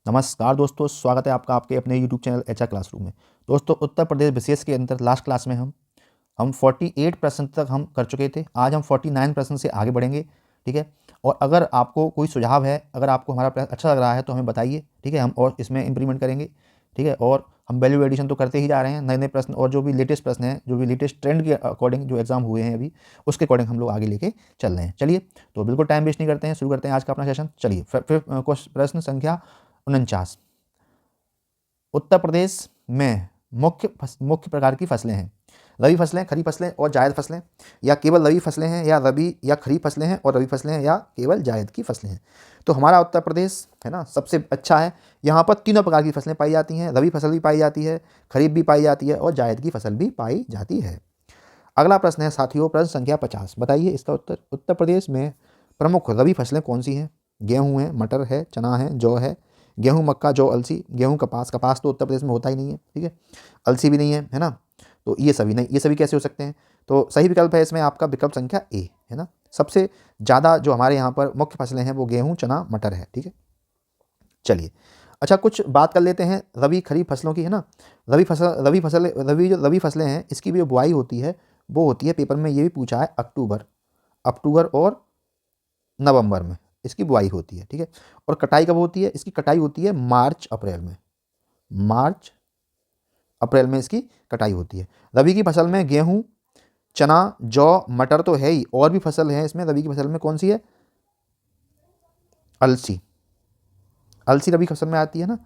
नमस्कार दोस्तों, स्वागत है आपका आपके अपने YouTube चैनल एचआर क्लासरूम में। दोस्तों, उत्तर प्रदेश विशेष के अंदर लास्ट क्लास में हम 48% तक हम कर चुके थे। आज हम 49% से आगे बढ़ेंगे, ठीक है। और अगर आपको कोई सुझाव है, अगर आपको हमारा प्रयास अच्छा लग रहा है तो हमें बताइए, ठीक है। हम और इसमें इंप्लीमेंट करेंगे, ठीक है। और हम वैल्यू एडिशन तो करते ही जा रहे हैं, नए नए प्रश्न और जो भी लेटेस्ट प्रश्न हैं, जो भी लेटेस्ट ट्रेंड के अकॉर्डिंग जो एग्जाम हुए हैं अभी, उसके अकॉर्डिंग हम लोग आगे लेके चल रहे हैं। चलिए, तो बिल्कुल टाइम वेस्ट नहीं करते हैं, शुरू करते हैं आज का अपना सेशन। चलिए, फिर प्रश्न संख्या 49। उत्तर प्रदेश में मुख्य प्रकार की फसलें हैं। रबी फसलें, खरीफ फसलें और जायद फसलें, या केवल रबी फसलें हैं, या रबी या खरीफ फसलें हैं और रबी फसलें हैं, या केवल जायद की फसलें हैं। तो हमारा उत्तर प्रदेश है ना सबसे अच्छा है। यहाँ पर तीनों प्रकार की फसलें पाई जाती हैं। रबी फसल भी पाई जाती है, खरीफ भी पाई जाती है और जायद की फसल भी पाई जाती है। अगला प्रश्न है साथियों, प्रश्न संख्या 50। बताइए इसका उत्तर। उत्तर प्रदेश में प्रमुख रबी फसलें कौन सी हैं? गेहूँ है, मटर है, चना है, जौ है। गेहूँ, मक्का, जौ, अलसी। गेहूँ, कपास। कपास तो उत्तर प्रदेश में होता ही नहीं है, ठीक है। अलसी भी नहीं है ना। तो ये सभी नहीं, ये सभी कैसे हो सकते हैं? तो सही विकल्प है इसमें आपका विकल्प संख्या ए, है ना। सबसे ज़्यादा जो हमारे यहाँ पर मुख्य फसलें हैं वो गेहूँ, चना, मटर है, ठीक है। चलिए, अच्छा कुछ बात कर लेते हैं रबी खरीफ फसलों की, है ना। रबी फसलें हैं, इसकी भी जो बुआई होती है वो होती है, पेपर में ये भी पूछा है, अक्टूबर और नवंबर में इसकी बुआई होती है, ठीक है। और कटाई कब होती है? इसकी कटाई होती है मार्च अप्रैल में इसकी कटाई होती है। रबी की फसल में गेहूं, चना, जौ, मटर तो है ही, और भी फसल है इसमें। रबी की फसल में कौन सी है? अलसी। अलसी रबी की फसल में आती है ना।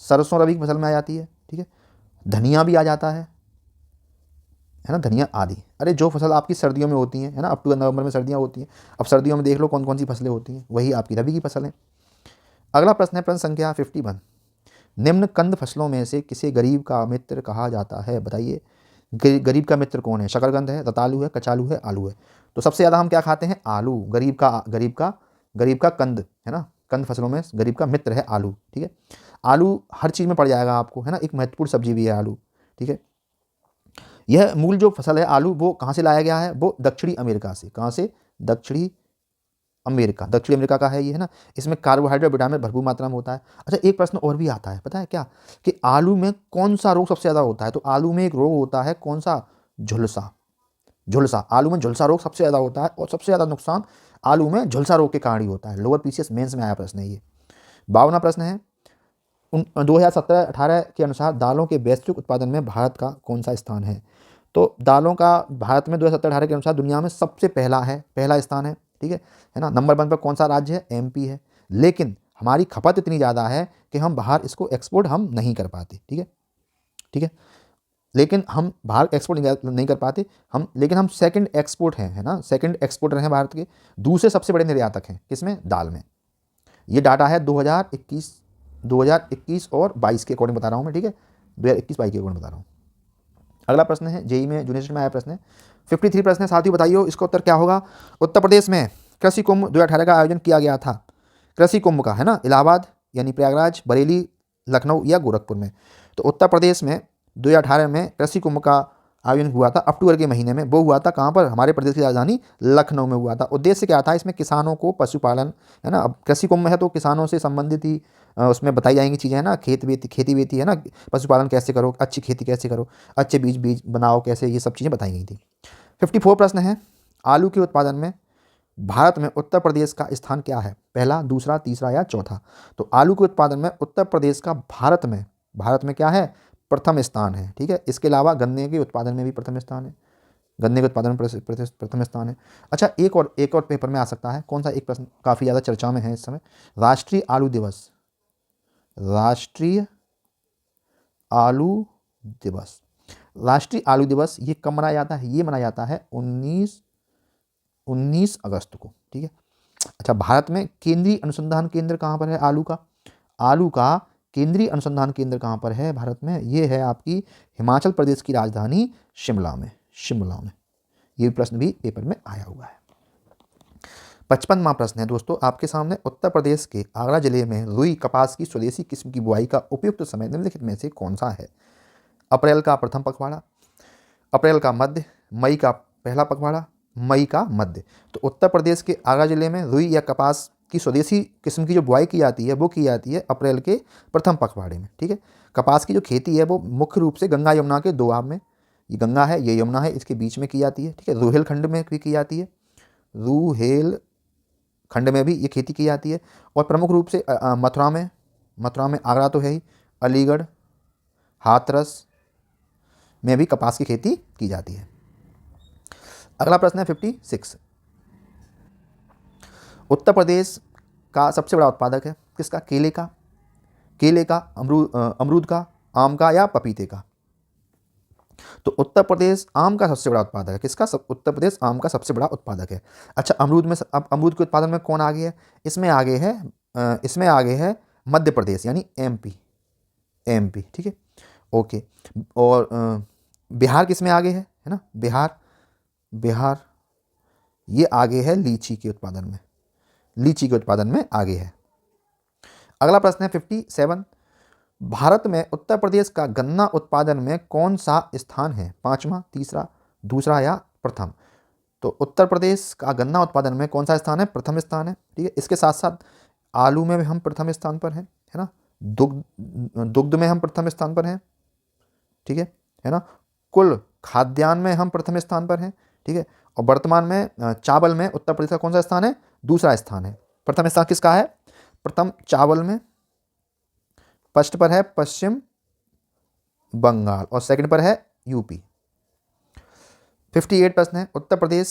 सरसों रबी की फसल में आ जाती है, ठीक है। धनिया भी आ जाता है ना, धनिया आदि। अरे जो फसल आपकी सर्दियों में होती हैं, है ना, अक्टूबर नवंबर में सर्दियाँ होती हैं। अब सर्दियों में देख लो कौन कौन सी फसलें होती हैं, वही आपकी रबी की फसल है। अगला प्रश्न है प्रश्न संख्या 51। निम्न कंद फसलों में से किसे गरीब का मित्र कहा जाता है? बताइए, गरीब का मित्र कौन है? शकरकंद है, रतालू है, कचालू है, आलू है। तो सबसे ज़्यादा हम क्या खाते हैं? आलू। गरीब का कंद, है ना। कंद फसलों में गरीब का मित्र है आलू, ठीक है। आलू हर चीज़ में पड़ जाएगा आपको, है ना। एक महत्वपूर्ण सब्जी भी है आलू, ठीक है। यह मूल जो फसल है आलू, वो कहाँ से लाया गया है? वो दक्षिणी अमेरिका से। कहाँ से? दक्षिणी अमेरिका का है ये, है ना। इसमें कार्बोहाइड्रेट, विटामिन भरपूर मात्रा में होता है। अच्छा, एक प्रश्न और भी आता है, पता है क्या? कि आलू में कौन सा रोग सबसे ज़्यादा होता है? तो आलू में एक रोग होता है, कौन सा? झुलसा। झुलसा, आलू में झुलसा रोग सबसे ज़्यादा होता है, और सबसे ज़्यादा नुकसान आलू में झुलसा रोग के कारण ही होता है। लोअर पीसीएस मेंस में आया प्रश्न है ये। 52वां प्रश्न है, 2017-18 के अनुसार दालों के वैश्विक उत्पादन में भारत का कौन सा स्थान है? तो दालों का भारत में 2017-18 के अनुसार दुनिया में सबसे पहला स्थान है, ठीक है ना। नंबर 1 पर कौन सा राज्य है? एमपी है। लेकिन हमारी खपत इतनी ज़्यादा है कि हम बाहर इसको एक्सपोर्ट हम नहीं कर पाते, ठीक है, ठीक है। लेकिन हम बाहर एक्सपोर्ट नहीं कर पाते हम, लेकिन हम सेकंड एक्सपोर्ट हैं, है ना। सेकंड एक्सपोर्टर हैं भारत के। दूसरे सबसे बड़े निर्यातक हैं किसमें? दाल में। ये डाटा है 2021 और 22 के अकॉर्डिंग बता रहा हूँ मैं, ठीक है। 2021-22 के अकॉर्डिंग बता रहा हूँ। अगला प्रश्न है, जेई में जूनियर में आया प्रश्न है, 53 प्रश्न है साथियों। बताइए इसका उत्तर क्या होगा। उत्तर प्रदेश में कृषि कुंभ 2018 का आयोजन किया गया था। कृषि कुंभ का, है ना, इलाहाबाद यानी प्रयागराज, बरेली, लखनऊ या गोरखपुर में। तो उत्तर प्रदेश में 2018 में कृषि कुंभ का आयोजन हुआ था, अक्टूबर के महीने में। वो हुआ था कहाँ पर? हमारे प्रदेश की राजधानी लखनऊ में हुआ था। उद्देश्य क्या था इसमें? किसानों को पशुपालन, है ना। अब कृषि कुंभ है तो किसानों से संबंधित ही उसमें बताई जाएंगी चीज़ें, है ना। खेती वेती, है ना। पशुपालन कैसे करो, अच्छी खेती कैसे करो, अच्छे बीज बनाओ कैसे, ये सब चीज़ें बताई गई थी। 54 प्रश्न है, आलू के उत्पादन में भारत में उत्तर प्रदेश का स्थान क्या है? पहला, दूसरा, तीसरा या चौथा? तो आलू के उत्पादन में उत्तर प्रदेश का भारत में क्या है? प्रथम स्थान है, ठीक है। इसके अलावा गन्ने के उत्पादन में भी प्रथम स्थान है। गन्ने के उत्पादन में प्रथम स्थान है। अच्छा, एक और पेपर में आ सकता है, कौन सा? एक प्रश्न काफ़ी ज़्यादा चर्चा में है इस समय। राष्ट्रीय आलू दिवस, राष्ट्रीय आलू दिवस, राष्ट्रीय आलू दिवस ये कब मनाया जाता है? ये मनाया जाता है 19 अगस्त को, ठीक है। अच्छा, भारत में केंद्रीय अनुसंधान केंद्र कहाँ पर है आलू का केंद्रीय अनुसंधान केंद्र कहाँ पर है भारत में? ये है आपकी हिमाचल प्रदेश की राजधानी शिमला में। ये प्रश्न भी पेपर में आया हुआ है। 55वां प्रश्न है दोस्तों आपके सामने, उत्तर प्रदेश के आगरा जिले में रुई कपास की स्वदेशी किस्म की बुआई का उपयुक्त समय निम्नलिखित में से कौन सा है? अप्रैल का प्रथम पखवाड़ा, अप्रैल का मध्य, मई का पहला पखवाड़ा, मई का मध्य। तो उत्तर प्रदेश के आगरा जिले में रुई या कपास की स्वदेशी किस्म की जो बुआई की जाती है वो की जाती है अप्रैल के प्रथम पखवाड़े में, ठीक है। कपास की जो खेती है वो मुख्य रूप से गंगा यमुना के दोआब में, ये गंगा है ये यमुना है, इसके बीच में की जाती है, ठीक है। रूहेलखंड में भी की जाती है, रूहेलखंड में भी ये खेती की जाती है। और प्रमुख रूप से मथुरा में आगरा तो है ही, अलीगढ़, हाथरस में भी कपास की खेती की जाती है। अगला प्रश्न है 56। उत्तर प्रदेश का सबसे बड़ा उत्पादक है किसका? केले का, अमरूद का, आम का या पपीते का? तो उत्तर प्रदेश आम का सबसे बड़ा उत्पादक है। किसका? उत्तर प्रदेश आम का सबसे बड़ा उत्पादक है। अच्छा, अमरूद में अब अमरूद के उत्पादन में कौन आगे है? इसमें आगे है मध्य प्रदेश यानी एमपी, ठीक है, ओके। और बिहार किसमें आगे है ना? बिहार ये आगे है लीची के उत्पादन में आगे है। अगला प्रश्न है 57। भारत में उत्तर प्रदेश का गन्ना उत्पादन में कौन सा स्थान है? पांचवा, तीसरा, दूसरा या प्रथम? तो उत्तर प्रदेश का गन्ना उत्पादन में कौन सा स्थान है? प्रथम स्थान है, ठीक है। इसके साथ साथ आलू में भी हम प्रथम स्थान पर हैं, है ना। दुग्ध में हम प्रथम स्थान पर हैं, ठीक है ना। कुल खाद्यान्न में हम प्रथम स्थान पर हैं, ठीक है। और वर्तमान में चावल में उत्तर प्रदेश का कौन सा स्थान है? दूसरा स्थान है। प्रथम स्थान किसका है? प्रथम चावल में, फर्स्ट पर है पश्चिम बंगाल और सेकंड पर है यूपी। 58 प्रश्न है। उत्तर प्रदेश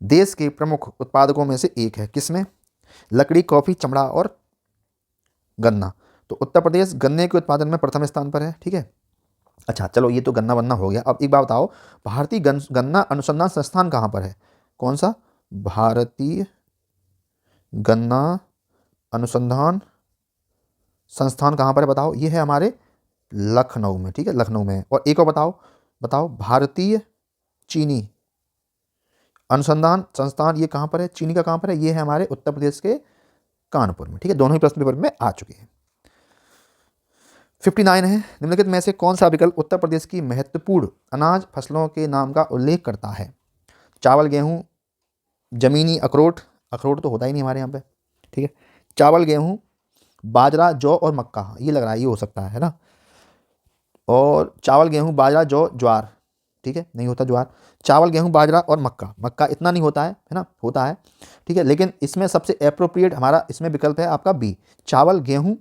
देश के प्रमुख उत्पादकों में से एक है, किसमें? लकड़ी, कॉफी, चमड़ा और गन्ना। तो उत्तर प्रदेश गन्ने के उत्पादन में प्रथम स्थान पर है, ठीक है। अच्छा चलो, ये तो गन्ना वन्ना हो गया। अब एक बात बताओ, भारतीय गन्ना अनुसंधान संस्थान कहाँ पर है? कौन सा? भारतीय गन्ना अनुसंधान संस्थान कहाँ पर है बताओ? ये है हमारे लखनऊ में, ठीक है, लखनऊ में। और एक और बताओ भारतीय चीनी अनुसंधान संस्थान ये कहाँ पर है? चीनी का कहाँ पर है? ये है हमारे उत्तर प्रदेश के कानपुर में, ठीक है। दोनों ही प्रश्न पेपर में आ चुके हैं। 59 है। निम्नलिखित में से कौन सा विकल्प उत्तर प्रदेश की महत्वपूर्ण अनाज फसलों के नाम का उल्लेख करता है? चावल, गेहूं, जमीनी अखरोट तो होता ही नहीं हमारे यहाँ पे, ठीक है। चावल, गेहूं, बाजरा, जौ और मक्का, ये लग रहा है ये हो सकता है ना। और चावल, गेहूं, बाजरा, जौ, ज्वार, ठीक है, नहीं होता ज्वार। चावल, गेहूं, बाजरा और मक्का इतना नहीं होता है ना, होता है, ठीक है। लेकिन इसमें सबसे एप्रोप्रिएट हमारा इसमें विकल्प है आपका बी, चावल, गेहूं,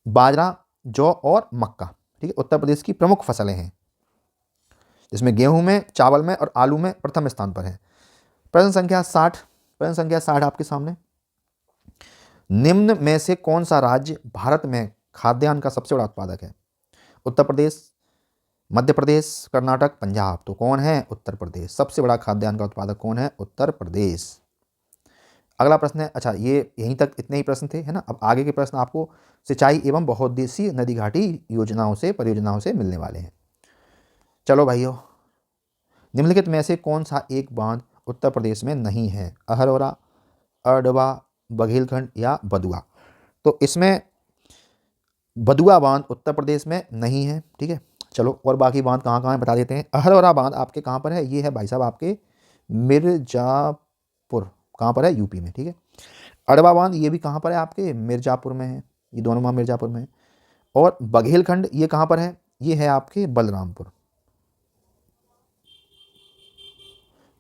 बाजरा, जौ और मक्का, ठीक है। उत्तर प्रदेश की प्रमुख फसलें हैं, जिसमें गेहूं में, चावल में और आलू में प्रथम स्थान पर है। प्रश्न संख्या 60 आपके सामने। निम्न में से कौन सा राज्य भारत में खाद्यान्न का सबसे बड़ा उत्पादक है? उत्तर प्रदेश, मध्य प्रदेश, कर्नाटक, पंजाब। तो कौन है? उत्तर प्रदेश। सबसे बड़ा खाद्यान्न का उत्पादक कौन है? उत्तर प्रदेश। अगला प्रश्न है, अच्छा ये यहीं तक इतने ही प्रश्न थे, है ना। अब आगे के प्रश्न आपको सिंचाई एवं बहुउद्देशीय नदी घाटी परियोजनाओं से मिलने वाले हैं। चलो भाइयों, निम्नलिखित में से कौन सा एक बांध उत्तर प्रदेश में नहीं है? अहरौरा, अरडवा, बघेलखंड या बदुआ? तो इसमें बदुआ बांध उत्तर प्रदेश में नहीं है, ठीक है। चलो, और बाकी बांध कहाँ कहाँ है बता देते हैं। अहरौरा बांध आपके कहाँ पर है? ये है भाई साहब आपके मिर्जापुर, कहाँ पर है? यूपी में, ठीक है। अरडवा बांध ये भी कहाँ पर है? आपके मिर्जापुर में है, ये दोनों वहाँ मिर्जापुर में है। और बघेलखंड ये कहाँ पर है? ये है आपके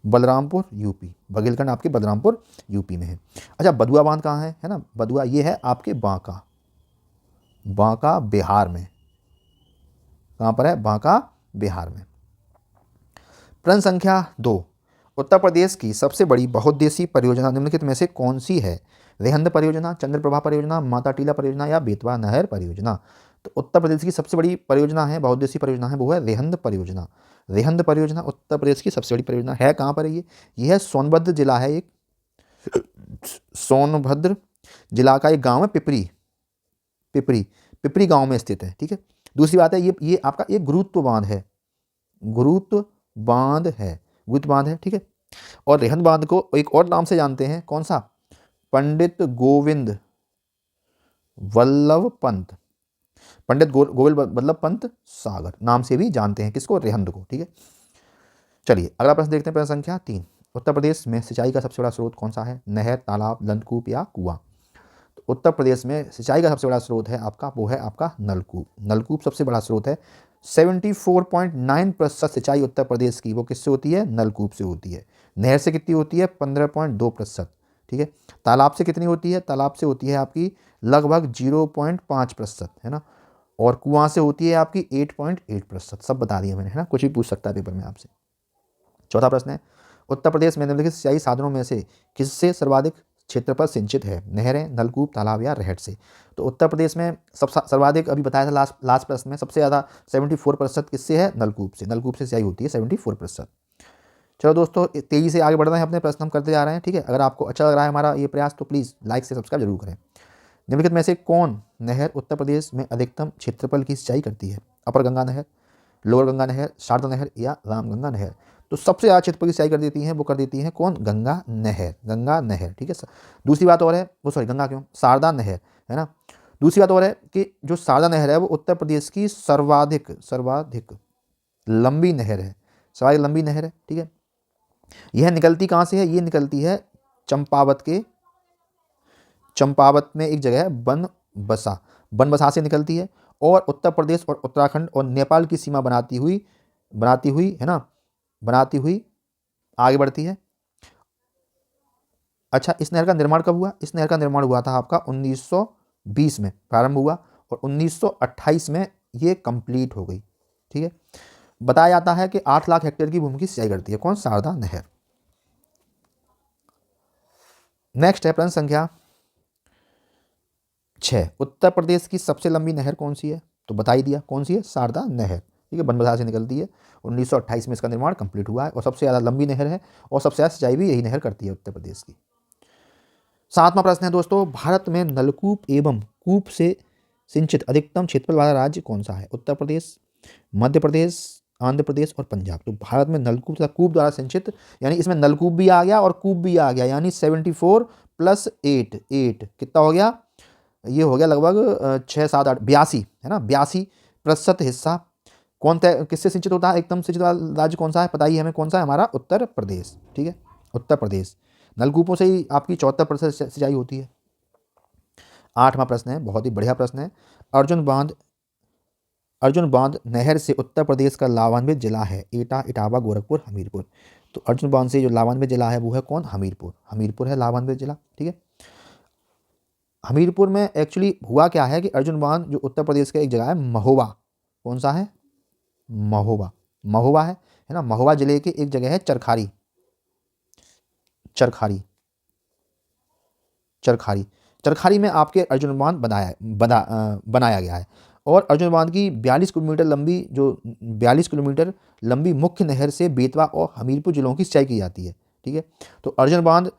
बलरामपुर यूपी। बघेलखंड आपके बलरामपुर यूपी में है। अच्छा, बदुआ बांध कहाँ है ना? बदुआ ये है आपके बांका बिहार में। कहाँ पर है? बांका बिहार में। प्रश्न संख्या 2। उत्तर प्रदेश की सबसे बड़ी बहुउद्देशीय परियोजना निम्नलिखित में से कौन सी है? रेहंद परियोजना, चंद्रप्रभा परियोजना, माता टीला परियोजना या बेतवा नहर परियोजना? तो उत्तर प्रदेश की सबसे बड़ी परियोजना है, बहुउद्देशीय परियोजना है, वो है रेहंद परियोजना। रेहंद परियोजना उत्तर प्रदेश की सबसे बड़ी परियोजना है। कहाँ पर है ये है सोनभद्र जिला है, एक सोनभद्र जिला का एक गांव है पिपरी गांव में स्थित है, ठीक है। दूसरी बात है ये आपका एक गुरुत्व बांध है, ठीक है। और रेहंद बांध को एक और नाम से जानते हैं, कौन सा? पंडित गोविंद वल्लभ पंत सागर नाम से भी जानते हैं किसको? रेहंद को, ठीक है। चलिए अगला प्रश्न देखते हैं, प्रश्न संख्या 3। उत्तर प्रदेश में सिंचाई का सबसे बड़ा स्रोत कौन सा है? नहर, तालाब, नलकूप या कुआं? तो उत्तर प्रदेश में सिंचाई का सबसे बड़ा स्रोत है आपका, वो है आपका नलकूप। नलकूप सबसे बड़ा स्रोत है। 74.9% सिंचाई उत्तर प्रदेश की वो किससे होती है? नलकूप से होती है। नहर से कितनी होती है? 15.2%। ठीक है। तालाब से कितनी होती है? तालाब से होती है आपकी लगभग 0.5%, है ना। और कुआं से होती है आपकी 8.8%। सब बता दिया मैंने, है ना। कुछ भी पूछ सकता है पेपर में आपसे। चौथा प्रश्न है, उत्तर प्रदेश में निम्नलिखित सिंचाई साधनों में से किससे सर्वाधिक क्षेत्र पर सिंचित है? नहरें, नलकूप, तालाब या रहट से? तो उत्तर प्रदेश में सब सर्वाधिक अभी बताया था लास्ट प्रश्न में, सबसे ज़्यादा 74% किससे है? नलकूप से। नलकूप से सिंचाई होती है 74%। चलो दोस्तों, तेज़ी से आगे बढ़ रहे हैं, अपने प्रश्न हम करते जा रहे हैं। ठीक है। अगर आपको अच्छा लग रहा है हमारा ये प्रयास तो प्लीज़ लाइक से सब्सक्राइब जरूर करें। निम्नलिखित में से कौन नहर उत्तर प्रदेश में अधिकतम क्षेत्रफल की सिंचाई करती है? अपर गंगा नहर, लोअर गंगा नहर, शारदा नहर या रामगंगा नहर? तो सबसे ज़्यादा क्षेत्रफल की सिंचाई कर देती है, वो कर देती है कौन? गंगा नहर। गंगा नहर, ठीक है। दूसरी बात और है, वो सॉरी गंगा क्यों, शारदा नहर, है ना। दूसरी बात और है कि जो शारदा नहर है वो उत्तर प्रदेश की सर्वाधिक सर्वाधिक लंबी नहर है। सर्वाधिक लंबी नहर है, ठीक है। यह निकलती कहाँ से है? ये निकलती है चंपावत में एक जगह है बनबसा, बनबसा से निकलती है और उत्तर प्रदेश और उत्तराखंड और नेपाल की सीमा बनाती हुई है ना, बनाती हुई आगे बढ़ती है। अच्छा, इस नहर का निर्माण कब हुआ? इस नहर का निर्माण हुआ था आपका 1920 में प्रारंभ हुआ और 1928 में ये कंप्लीट हो गई। ठीक है। बताया जाता है कि 8 लाख हेक्टेयर की भूमि की सिंचाई करती है कौन? शारदा नहर। नेक्स्ट है प्रश्न संख्या 6, उत्तर प्रदेश की सबसे लंबी नहर कौन सी है? तो बता ही दिया कौन सी है, शारदा नहर। ठीक है, बनबसा से निकलती है, 1928 में इसका निर्माण कंप्लीट हुआ है और सबसे ज़्यादा लंबी नहर है और सबसे ज़्यादा सिंचाई भी यही नहर करती है उत्तर प्रदेश की। 7वां प्रश्न है दोस्तों, भारत में नलकूप एवं कूप से सिंचित अधिकतम क्षेत्रफल वाला राज्य कौन सा है? उत्तर प्रदेश, मध्य प्रदेश, आंध्र प्रदेश और पंजाब। तो भारत में नलकूप तथा कूप द्वारा सिंचित, यानी इसमें नलकूप भी आ गया और कूप भी आ गया, यानी 74 + 8 कितना हो गया? ये हो गया लगभग 6, 7, 8, 82, है ना। 82% हिस्सा कौन तय किससे सिंचित होता है? एकदम सिंचित राज्य कौन सा है? पता ही हमें कौन सा है? हमारा उत्तर प्रदेश। ठीक है, उत्तर प्रदेश। नलकूपों से ही आपकी 74% सिंचाई होती है। 8वां प्रश्न है, बहुत ही बढ़िया प्रश्न है। अर्जुन बांध नहर से उत्तर प्रदेश का लाभान्वित जिला है? एटा, इटावा, गोरखपुर, हमीरपुर। तो अर्जुन बांध से जो लाभान्वित जिला है वो है कौन? हमीरपुर। हमीरपुर है लाभान्वित जिला। ठीक है। हमीरपुर में एक्चुअली हुआ क्या है कि अर्जुन बांध जो उत्तर प्रदेश का एक जगह है महोबा, कौन सा है? महोबा, महोबा है ना। महोबा जिले की एक जगह है चरखारी, चरखारी, चरखारी। चरखारी में आपके अर्जुन बांध बनाया गया है और अर्जुन बांध की 42 किलोमीटर लंबी, जो 42 किलोमीटर लंबी मुख्य नहर से बेतवा और हमीरपुर जिलों की सिंचाई की जाती है। ठीक है। तो अर्जुन बांध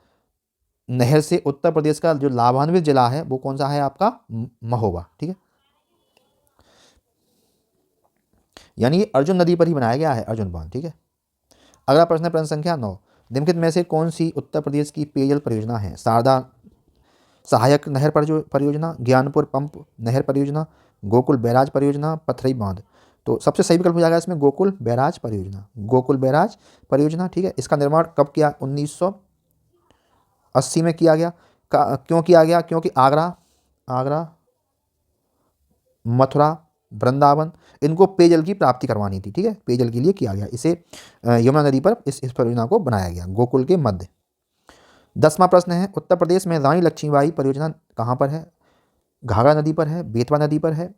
नहर से उत्तर प्रदेश का जो लाभान्वित जिला है वो कौन सा है आपका? महोबा। ठीक है, यानी ये अर्जुन नदी पर ही बनाया गया है अर्जुन बांध। ठीक है। अगला प्रश्न है प्रश्न संख्या 9, निम्नलिखित में से कौन सी उत्तर प्रदेश की पेयजल परियोजना है? शारदा सहायक नहर परियोजना, ज्ञानपुर पंप नहर परियोजना, गोकुल बैराज परियोजना, पथरई बांध। तो सबसे सही विकल्प हो जाएगा इसमें गोकुल बैराज परियोजना, गोकुल बैराज परियोजना। ठीक है। इसका निर्माण कब किया? 1980 में किया गया। क्यों किया गया? क्योंकि आगरा, मथुरा, वृंदावन, इनको पेयजल की प्राप्ति करवानी थी। ठीक है, पेयजल के लिए किया गया इसे। यमुना नदी पर इस परियोजना को बनाया गया गोकुल के मध्य। 10वां प्रश्न है, उत्तर प्रदेश में रानी लक्ष्मीबाई परियोजना कहाँ पर है? घाघरा नदी पर है, बेतवा नदी पर है,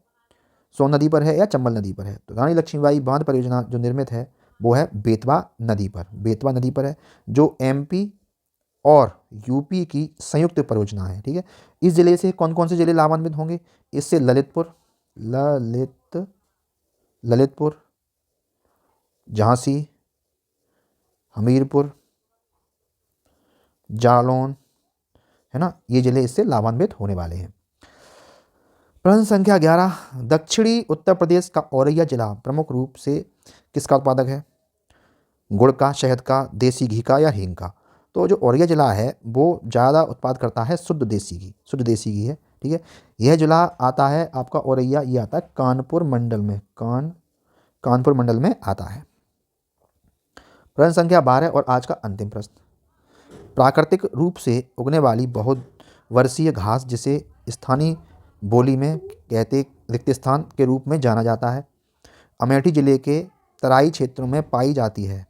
सोन नदी पर है या चंबल नदी पर है? तो रानी लक्ष्मीबाई बांध परियोजना जो निर्मित है वो है बेतवा नदी पर, बेतवा नदी पर है, जो एमपी और यूपी की संयुक्त परियोजना है। ठीक है। इस जिले से कौन कौन से जिले लाभान्वित होंगे? इससे ललितपुर, झांसी, हमीरपुर, जालौन, है ना, ये जिले इससे लाभान्वित होने वाले हैं। प्रश्न संख्या 11, दक्षिणी उत्तर प्रदेश का औरैया जिला प्रमुख रूप से किसका उत्पादक है? गुड़ का, शहद का, देसी घी का या हींग का? तो जो औरैया जिला है वो ज़्यादा उत्पाद करता है शुद्ध देसी घी, शुद्ध देसी घी है। ठीक है। यह जिला आता है आपका औरैया, ये आता है कानपुर मंडल में, कानपुर मंडल में आता है। प्रश्न संख्या 12 और आज का अंतिम प्रश्न, प्राकृतिक रूप से उगने वाली बहुत वर्षीय घास जिसे स्थानीय बोली में कहते रिक्तस्थान के रूप में जाना जाता है, अमेठी जिले के तराई क्षेत्रों में पाई जाती है।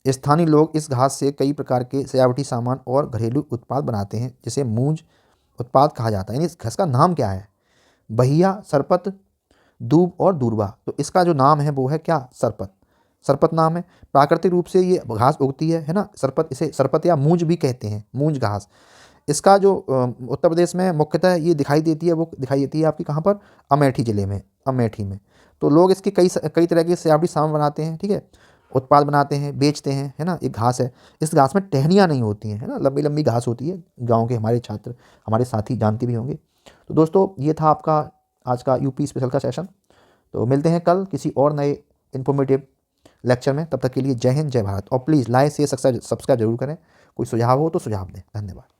स्थानीय लोग इस घास से कई प्रकार के सजावटी सामान और घरेलू उत्पाद बनाते हैं, जिसे मूंज उत्पाद कहा जाता है। यानी इस घास का नाम क्या है? बहिया, सरपत, दूब और दूर्बा। तो इसका जो नाम है वो है क्या? सरपत। सरपत नाम है। प्राकृतिक रूप से ये घास उगती है ना, सरपत, इसे सरपत या मूंज भी कहते हैं, मूंज घास। इसका जो उत्तर प्रदेश में मुख्यतः ये दिखाई देती है, वो दिखाई देती है आपकी कहाँ पर? अमेठी ज़िले में, अमेठी में। तो लोग इसकी कई तरह के सजावटी सामान बनाते हैं, ठीक है, उत्पाद बनाते हैं, बेचते हैं, है ना। एक घास है, इस घास में टहनियाँ नहीं होती हैं, है ना, लंबी लंबी घास होती है। गाँव के हमारे छात्र, हमारे साथी जानते भी होंगे। तो दोस्तों ये था आपका आज का यूपी स्पेशल का सेशन। तो मिलते हैं कल किसी और नए इन्फॉर्मेटिव लेक्चर में। तब तक के लिए जय हिंद, जय भारत। और प्लीज़ लाइक शेयर सब्सक्राइब जरूर करें। कोई सुझाव हो तो सुझाव दें। धन्यवाद।